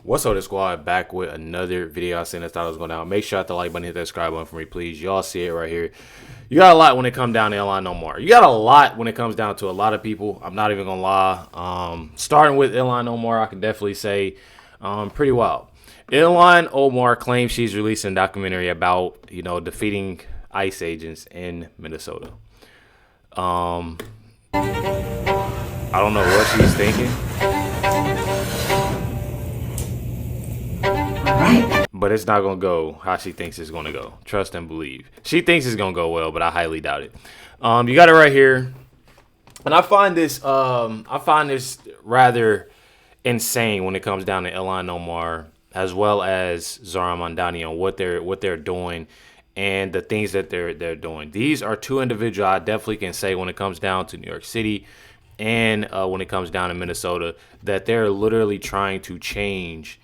What's up, the squad? Back with another video. I seen this thought I was going down. Make sure hit the like button, hit that subscribe button for me, please. Y'all see it right here. You got a lot when it comes down to Ilhan Omar. You got a lot when it comes down to a lot of people. I'm not even gonna lie. Starting with Ilhan Omar, I can definitely say pretty wild. Ilhan Omar claims she's releasing a documentary about defeating ICE agents in Minnesota. I don't know what she's thinking. Right. But it's not gonna go how she thinks it's gonna go. Trust and believe. She thinks it's gonna go well, but I highly doubt it. You got it right here, and I find this rather insane when it comes down to Ilhan Omar as well as Zohran Mamdani on what they're doing and the things that they're doing. These are two individuals I definitely can say when it comes down to New York City and when it comes down to Minnesota that they're literally trying to change.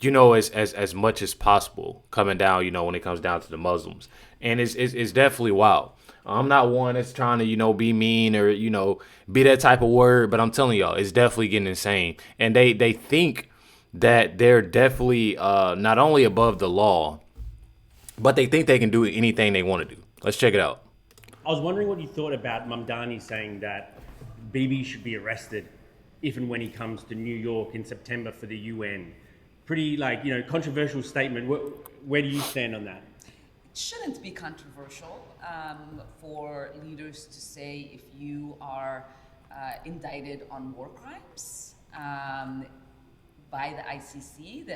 As much as possible coming down, when it comes down to the Muslims. And it's definitely wild. I'm not one that's trying to, be mean or, be that type of word, but I'm telling y'all, it's definitely getting insane. And they think that they're definitely not only above the law, but they think they can do anything they want to do. Let's check it out. I was wondering what you thought about Mamdani saying that Bibi should be arrested if and when he comes to New York in September for the UN. Pretty controversial statement. Where do you stand on that? It shouldn't be controversial for leaders to say if you are indicted on war crimes by the ICC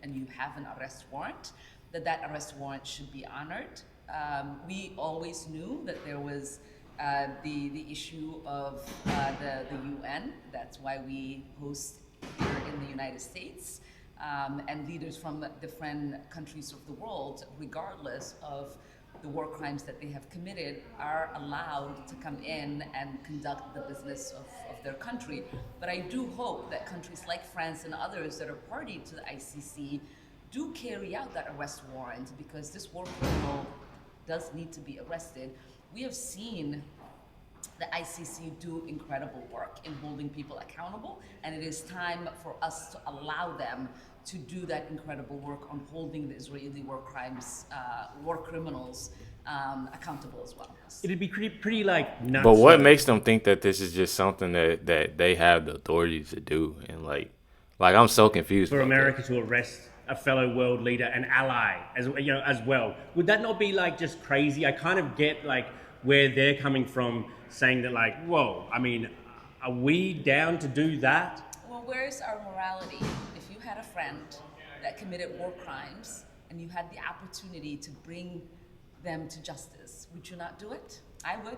and you have an arrest warrant, that arrest warrant should be honored. We always knew that there was the issue of the UN. That's why we host here in the United States. And leaders from different countries of the world, regardless of the war crimes that they have committed, are allowed to come in and conduct the business of their country. But I do hope that countries like France and others that are party to the ICC do carry out that arrest warrant, because this war criminal does need to be arrested. We have seen the ICC do incredible work in holding people accountable, and it is time for us to allow them to do that incredible work on holding the Israeli war criminals accountable as well. It'd be pretty nuts. But what makes them think that this is just something that they have the authority to do? And like I'm so confused. For America to arrest a fellow world leader, an ally, as well, would that not be just crazy? I kind of get where they're coming from, saying that whoa, I mean, are we down to do that? Well, where's our morality? If you had a friend that committed war crimes and you had the opportunity to bring them to justice, would you not do it? I would.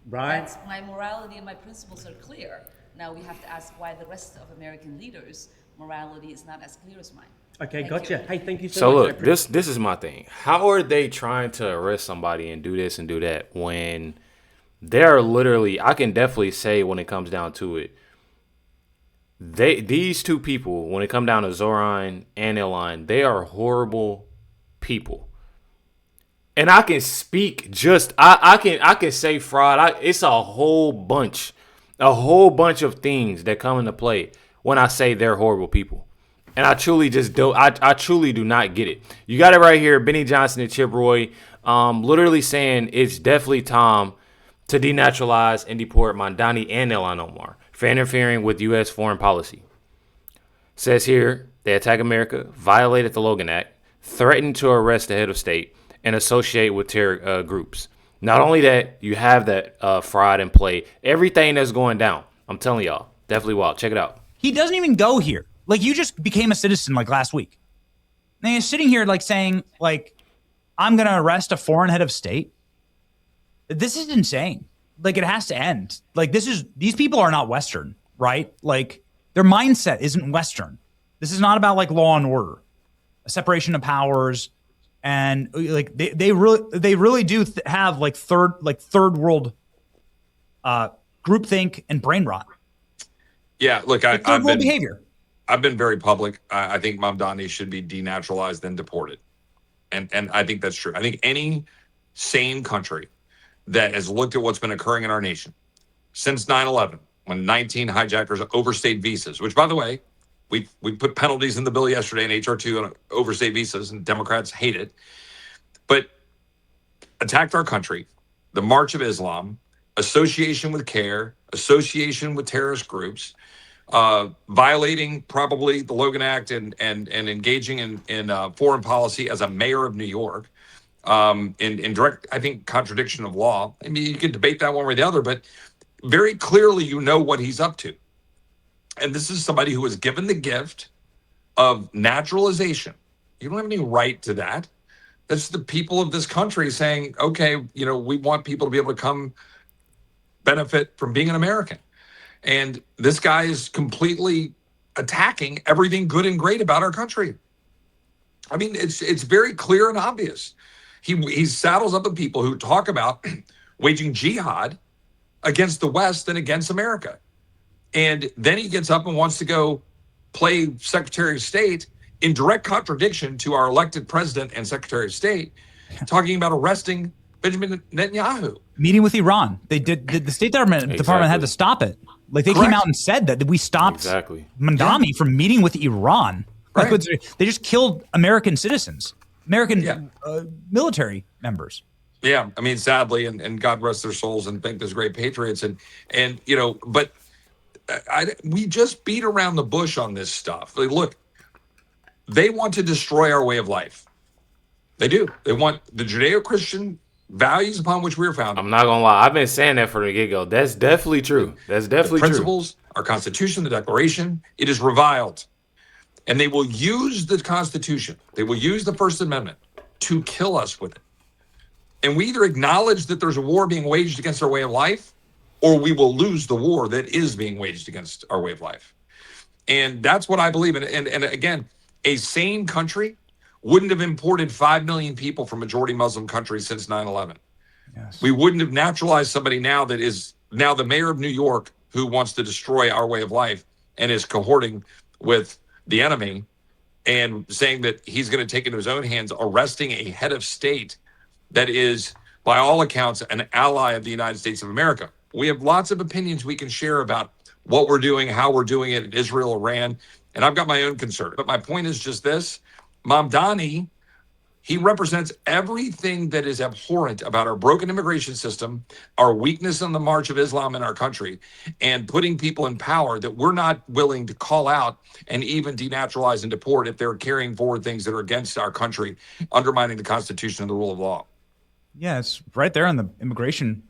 Right. That's my morality, and my principles are clear. Now we have to ask why the rest of American leaders' morality is not as clear as mine. Okay, gotcha. Hey, thank you so So much. look, this is my thing. How are they trying to arrest somebody and do this and do that when they're literally, I can definitely say when it comes down to it, these two people, when it comes down to Zohran and Ilhan, they are horrible people. And I can speak I can say fraud. It's a whole bunch of things that come into play when I say they're horrible people. And I truly just don't. I truly do not get it. You got it right here. Benny Johnson and Chip Roy, literally saying it's definitely time to denaturalize and deport Mamdani and Ilhan Omar for interfering with U.S. foreign policy. Says here they attack America, violated the Logan Act, threatened to arrest the head of state, and associate with terror groups. Not only that, you have that fraud in play. Everything that's going down. I'm telling y'all, definitely wild. Check it out. He doesn't even go here. You just became a citizen last week. And he's sitting here saying, I'm going to arrest a foreign head of state. This is insane. It has to end. These people are not Western, right? Their mindset isn't Western. This is not about law and order, a separation of powers. And they really do have third world groupthink and brain rot. Yeah, look, Third world behavior. I've been very public. I think Mamdani should be denaturalized and deported. And I think that's true. I think any sane country that has looked at what's been occurring in our nation since 9/11, when 19 hijackers overstayed visas, which, by the way, we put penalties in the bill yesterday in HR2 on overstay visas, and Democrats hate it. But attacked our country, the March of Islam, association with CARE, association with terrorist groups, violating probably the Logan Act and engaging in foreign policy as a mayor of New York, in direct, I think, contradiction of law. I mean, you can debate that one way or the other, but very clearly you know what he's up to. And this is somebody who was given the gift of naturalization. You don't have any right to that. That's the people of this country saying, okay, we want people to be able to come benefit from being an American. And this guy is completely attacking everything good and great about our country. I mean, it's very clear and obvious. He saddles up the people who talk about waging jihad against the West and against America. And then he gets up and wants to go play Secretary of State in direct contradiction to our elected president and Secretary of State, talking about arresting Benjamin Netanyahu. Meeting with Iran. They did. The State Department had to stop it. Like they came out and said that we stopped Mamdani from meeting with Iran. Like, they just killed American citizens, American military members. Yeah, I mean, sadly, and God rest their souls, and thank those great patriots, and but we just beat around the bush on this stuff. Like, look, they want to destroy our way of life. They do. They want the Judeo-Christian values upon which we were founded. I'm not gonna lie. I've been saying that from the get-go. That's definitely true. That's definitely the principles, our Constitution, the Declaration, it is reviled. And they will use the Constitution. They will use the First Amendment to kill us with it. And we either acknowledge that there's a war being waged against our way of life, or we will lose the war that is being waged against our way of life. And that's what I believe in. And again, a sane country wouldn't have imported 5 million people from majority Muslim countries since 9/11. Yes. We wouldn't have naturalized somebody now that is now the mayor of New York who wants to destroy our way of life and is cohorting with the enemy and saying that he's going to take into his own hands arresting a head of state that is, by all accounts, an ally of the United States of America. We have lots of opinions we can share about what we're doing, how we're doing it in Israel, Iran, and I've got my own concern. But my point is just this. Mamdani, he represents everything that is abhorrent about our broken immigration system, our weakness in the march of Islam in our country, and putting people in power that we're not willing to call out and even denaturalize and deport if they're carrying forward things that are against our country, undermining the Constitution and the rule of law. Yeah, it's right there in the immigration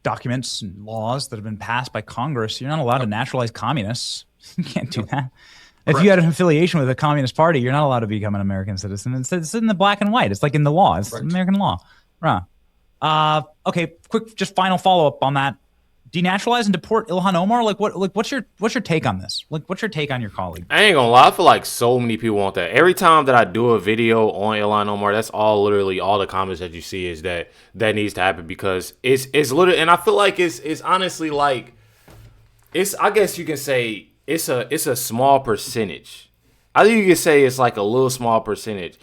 documents and laws that have been passed by Congress. You're not allowed to naturalize communists. You can't do that. If you had an affiliation with a communist party, you're not allowed to become an American citizen. It's in the black and white. It's like in the law. It's American law. Right. Okay, quick, just final follow-up on that. Denaturalize and deport Ilhan Omar? What's your take on this? What's your take on your colleague? I ain't gonna lie, I feel like so many people want that. Every time that I do a video on Ilhan Omar, that's literally all the comments that you see is that needs to happen, because it's literally, and I feel like it's honestly like, I guess you can say it's a small percentage. I think you can say it's like a little small percentage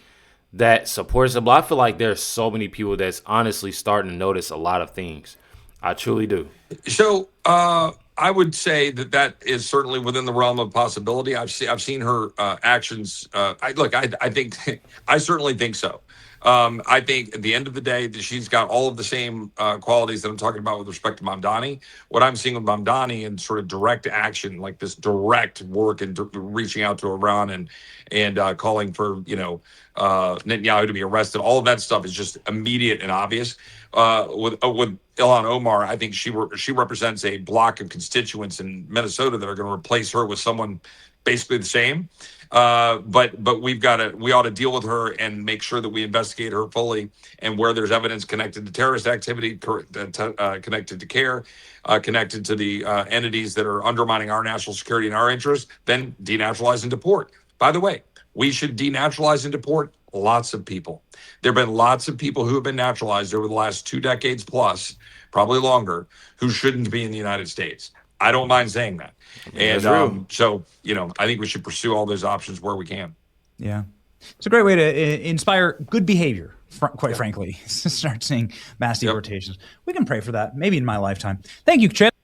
that supports it, but I feel like there's so many people that's honestly starting to notice a lot of things. I truly do. So I would say that is certainly within the realm of possibility. I've seen her actions. I think I certainly think so. I think at the end of the day that she's got all of the same qualities that I'm talking about with respect to Mamdani. What I'm seeing with Mamdani and sort of direct action, like this direct work and reaching out to Iran and calling for Netanyahu to be arrested, all of that stuff is just immediate and obvious. With Ilhan Omar, I think she represents a block of constituents in Minnesota that are going to replace her with someone basically the same. But we ought to deal with her and make sure that we investigate her fully, and where there's evidence connected to terrorist activity, connected to CARE, connected to the entities that are undermining our national security and our interests, then denaturalize and deport. By the way, we should denaturalize and deport lots of people. There have been lots of people who have been naturalized over the last 2 decades plus, probably longer, who shouldn't be in the United States. I don't mind saying that. And so, I think we should pursue all those options where we can. Yeah. It's a great way to inspire good behavior, quite frankly. Start seeing mass deportations. We can pray for that, maybe in my lifetime. Thank you, Chip.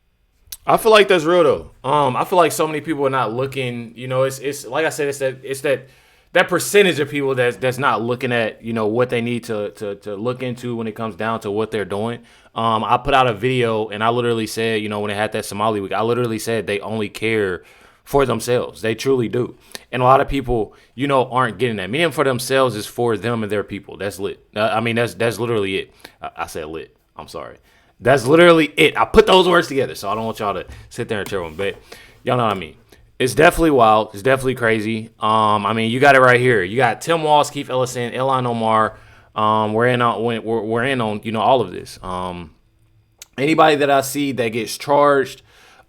I feel like that's real though. I feel like so many people are not looking. You know, it's like I said, it's that percentage of people that's not looking at what they need to look into when it comes down to what they're doing. I put out a video and I literally said, when they had that Somali week, I literally said they only care for themselves. They truly do. And a lot of people, aren't getting that. Meaning for themselves is for them and their people. That's lit. I mean, that's literally it. I said lit. I'm sorry. That's literally it. I put those words together, so I don't want y'all to sit there and cheer them. But y'all know what I mean. It's definitely wild. It's definitely crazy. I mean, you got it right here. You got Tim Walz, Keith Ellison, Ilhan Omar. We're in on all of this. Anybody that I see that gets charged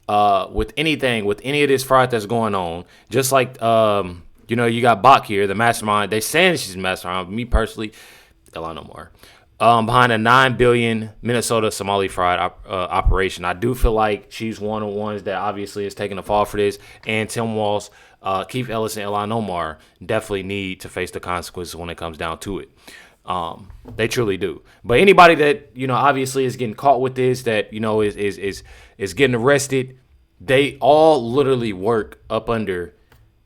with anything, with any of this fraud that's going on, just like you got Bach here, the mastermind. They saying she's a mastermind. Me personally, Ilhan Omar. Behind a $9 billion Minnesota Somali fraud operation. I do feel like she's one of the ones that obviously is taking the fall for this. And Tim Walz, Keith Ellison, Ilhan Omar definitely need to face the consequences when it comes down to it. They truly do. But anybody that obviously is getting caught with this, that is getting arrested, they all literally work up under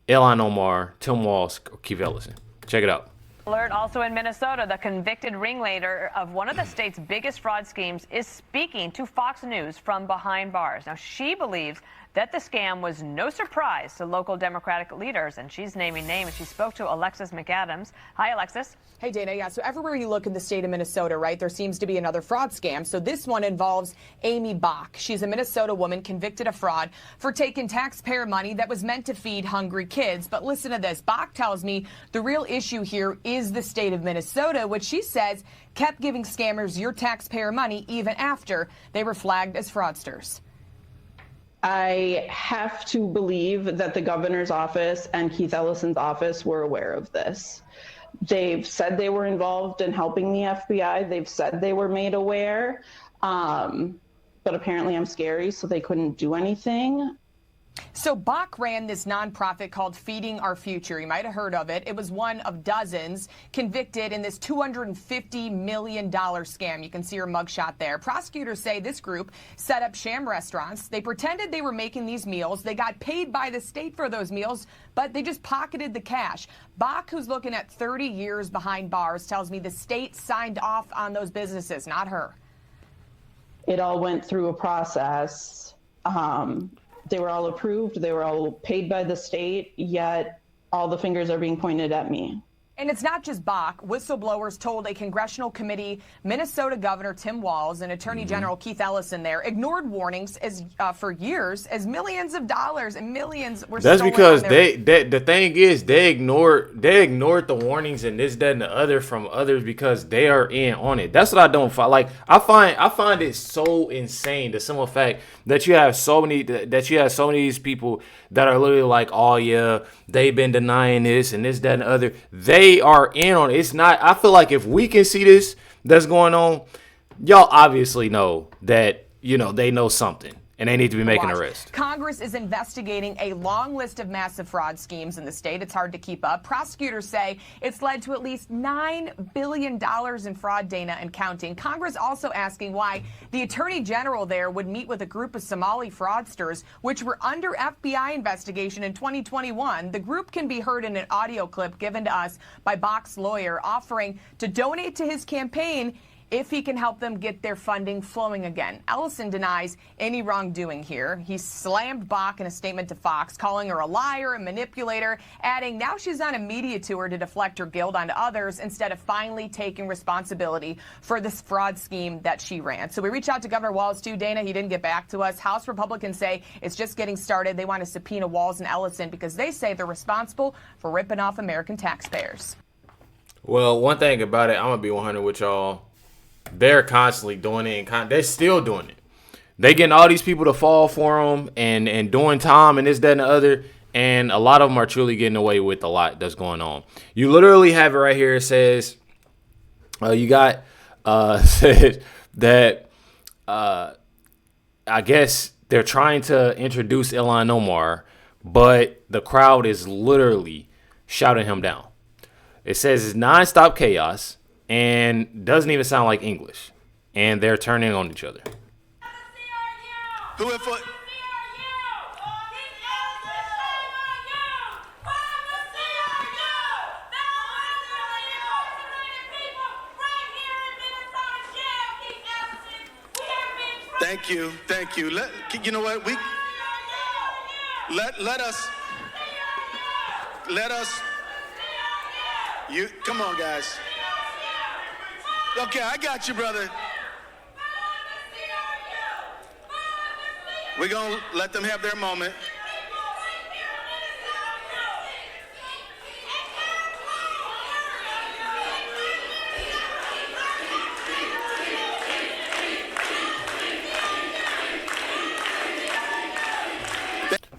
Ilhan Omar, Tim Walz, Keith Ellison. Check it out. Alert also in Minnesota, the convicted ringleader of one of the state's biggest fraud schemes is speaking to Fox News from behind bars. Now, she believes that the scam was no surprise to local Democratic leaders, and she's naming names. She spoke to Alexis McAdams. Hi, Alexis. Hey, Dana. Yeah, so everywhere you look in the state of Minnesota, right, there seems to be another fraud scam. So this one involves Amy Bach. She's a Minnesota woman convicted of fraud for taking taxpayer money that was meant to feed hungry kids. But listen to this. Bach tells me the real issue here is the state of Minnesota, which she says kept giving scammers your taxpayer money even after they were flagged as fraudsters. I have to believe that the governor's office and Keith Ellison's office were aware of this. They've said they were involved in helping the FBI. They've said they were made aware, but apparently I'm scary, so they couldn't do anything. So Bach ran this nonprofit called Feeding Our Future. You might have heard of it. It was one of dozens convicted in this $250 million scam. You can see her mugshot there. Prosecutors say this group set up sham restaurants. They pretended they were making these meals. They got paid by the state for those meals, but they just pocketed the cash. Bach, who's looking at 30 years behind bars, tells me the state signed off on those businesses, not her. It all went through a process. They were all approved. They were all paid by the state, yet all the fingers are being pointed at me. And it's not just Bach. Whistleblowers told a congressional committee Minnesota Governor Tim Walz and Attorney General Keith Ellison there ignored warnings for years as millions of dollars and millions were stolen. That's because the thing is they ignored the warnings and this, that, and the other from others because they are in on it. That's what I don't find. Like I find it so insane, the simple fact that you have so many of these people that are literally like, oh yeah, they've been denying this and this, that, and the other. They are in on it. It's not. I feel like if we can see this that's going on, y'all obviously know that they know something and they need to be making arrests. Congress is investigating a long list of massive fraud schemes in the state. It's hard to keep up. Prosecutors say it's led to at least $9 billion in fraud, Dana, and counting. Congress also asking why the Attorney General there would meet with a group of Somali fraudsters, which were under FBI investigation in 2021. The group can be heard in an audio clip given to us by Bach's lawyer, offering to donate to his campaign if he can help them get their funding flowing again. Ellison denies any wrongdoing here. He slammed Bach in a statement to Fox, calling her a liar, a manipulator, adding now she's on a media tour to deflect her guilt onto others instead of finally taking responsibility for this fraud scheme that she ran. So we reached out to Governor Walz too, Dana. He didn't get back to us. House Republicans say it's just getting started. They want to subpoena Walz and Ellison because they say they're responsible for ripping off American taxpayers. Well, one thing about it, I'm going to be 100 with y'all. They're constantly doing it, and they're still doing it. They getting all these people to fall for them and doing time and this, that, and the other. And a lot of them are truly getting away with a lot that's going on. You literally have it right here. It says, you got said that I guess they're trying to introduce Ilhan Omar, but the crowd is literally shouting him down. It says it's nonstop chaos. And doesn't even sound like English. And they're turning on each other. Thank you. You know what? Let us. You come on, guys. Okay, I got you, brother. We're gonna let them have their moment.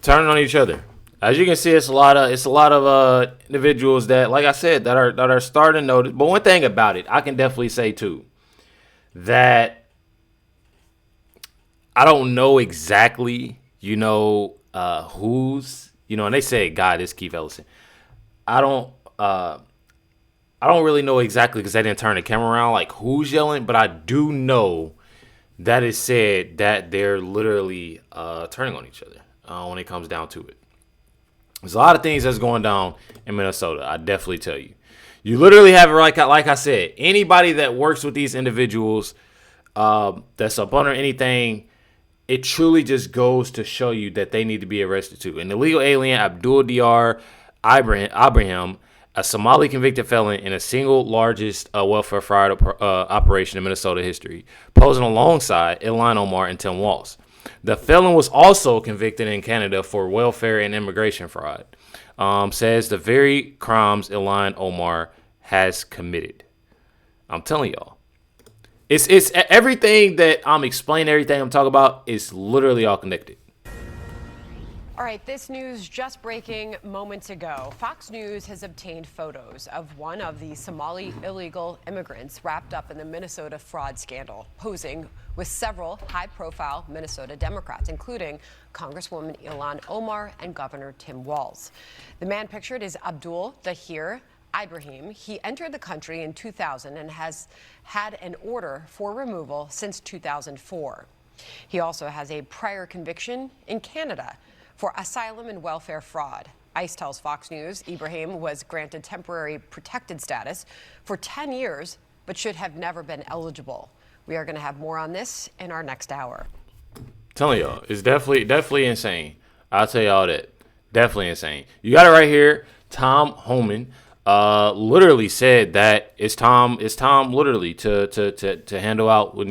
Turning on each other. As you can see, it's a lot of individuals that, like I said, that are starting to notice. But one thing about it, I can definitely say too, that I don't know exactly, who's, and they say, God, it's Keith Ellison. I don't really know exactly because they didn't turn the camera around, like who's yelling, but I do know that it said that they're literally turning on each other when it comes down to it. There's a lot of things that's going down in Minnesota. I definitely tell you. You literally have, like I said, anybody that works with these individuals that's up under anything, it truly just goes to show you that they need to be arrested too. An illegal alien, Abdul Diyar Ibrahim, a Somali convicted felon in a single largest welfare fraud operation in Minnesota history, posing alongside Ilhan Omar and Tim Walz. The felon was also convicted in Canada for welfare and immigration fraud. Says the very crimes Ilhan Omar has committed. I'm telling y'all. It's everything that I'm explaining, everything I'm talking about is literally all connected. All right, this news just breaking moments ago. Fox News has obtained photos of one of the Somali illegal immigrants wrapped up in the Minnesota fraud scandal, posing with several high-profile Minnesota Democrats, including Congresswoman Ilhan Omar and Governor Tim Walz. The man pictured is Abdul Dahir Ibrahim. He entered the country in 2000 and has had an order for removal since 2004. He also has a prior conviction in Canada for asylum and welfare fraud. ICE tells Fox News Ibrahim was granted temporary protected status for 10 years, but should have never been eligible. We are going to have more on this in our next hour. I'm telling y'all, it's definitely insane. I'll tell y'all that. Definitely insane. You got it right here. Tom Homan literally said that it's Tom literally to handle out when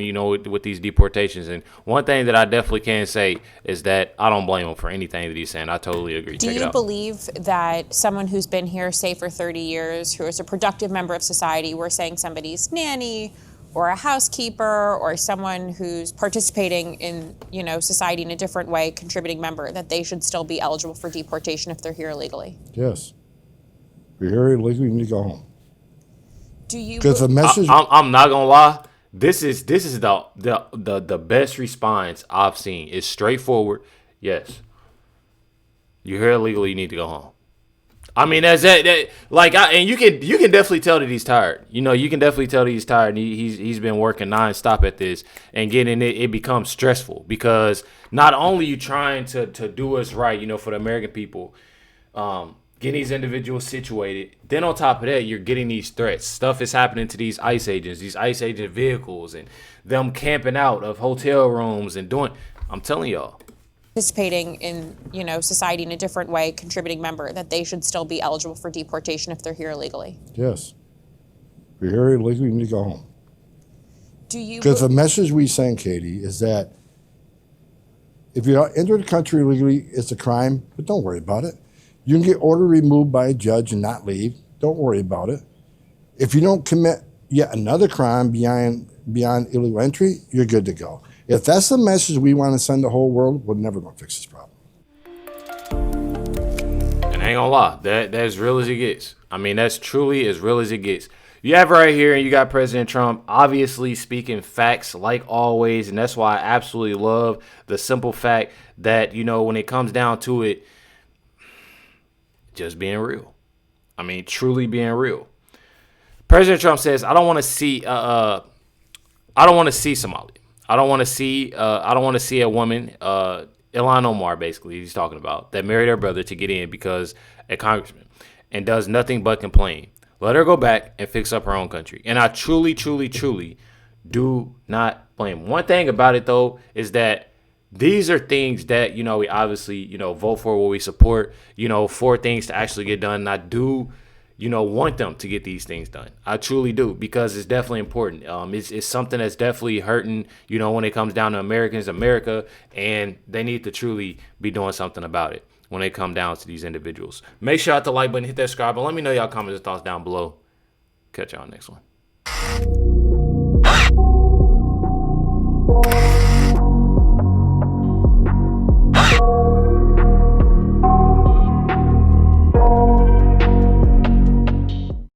with these deportations. And one thing that I definitely can say is that I don't blame him for anything that he's saying. I totally agree. Do you believe that someone who's been here, say, for 30 years, who is a productive member of society, we're saying somebody's nanny or a housekeeper or someone who's participating in, society in a different way, contributing member, that they should still be eligible for deportation if they're here illegally? Yes. If you're here illegally, you need to go home. Do you? Because the message. I'm not gonna lie. This is the best response I've seen. It's straightforward. Yes. You're here illegally. You need to go home. I mean, and you can definitely tell that he's tired. You can definitely tell that he's tired. He's been working nonstop at this, and getting it becomes stressful because not only you trying to do us right, for the American people, getting these individuals situated. Then on top of that, you're getting these threats. Stuff is happening to these ICE agent vehicles, and them camping out of hotel rooms and doing. I'm telling y'all. Participating in, society in a different way, contributing member, that they should still be eligible for deportation if they're here illegally? Yes. If you're here illegally, you need to go home. Do you? Because the message we send, Katie, is that if you enter the country illegally, it's a crime, but don't worry about it. You can get order removed by a judge and not leave. Don't worry about it. If you don't commit yet another crime beyond illegal entry, you're good to go. If that's the message we want to send the whole world, we're never going to fix this problem. And I ain't gonna lie, that's as real as it gets. I mean, that's truly as real as it gets. You have right here, and you got President Trump obviously speaking facts like always, and that's why I absolutely love the simple fact that, when it comes down to it, just being real. I mean, truly being real. President Trump says, I don't want to see Somali. I don't want to see a woman, Ilhan Omar, basically, he's talking about, that married her brother to get in because a congressman and does nothing but complain. Let her go back and fix up her own country. And I truly, truly, truly Do not blame. One thing about it, though, is that these are things that, we obviously, vote for, what we support, for things to actually get done. And I do, want them to get these things done. I truly do, because it's definitely important. It's something that's definitely hurting, when it comes down to America, and they need to truly be doing something about it when they come down to these individuals. Make sure you hit the like button, hit that subscribe, and let me know y'all comments and thoughts down below. Catch y'all next one.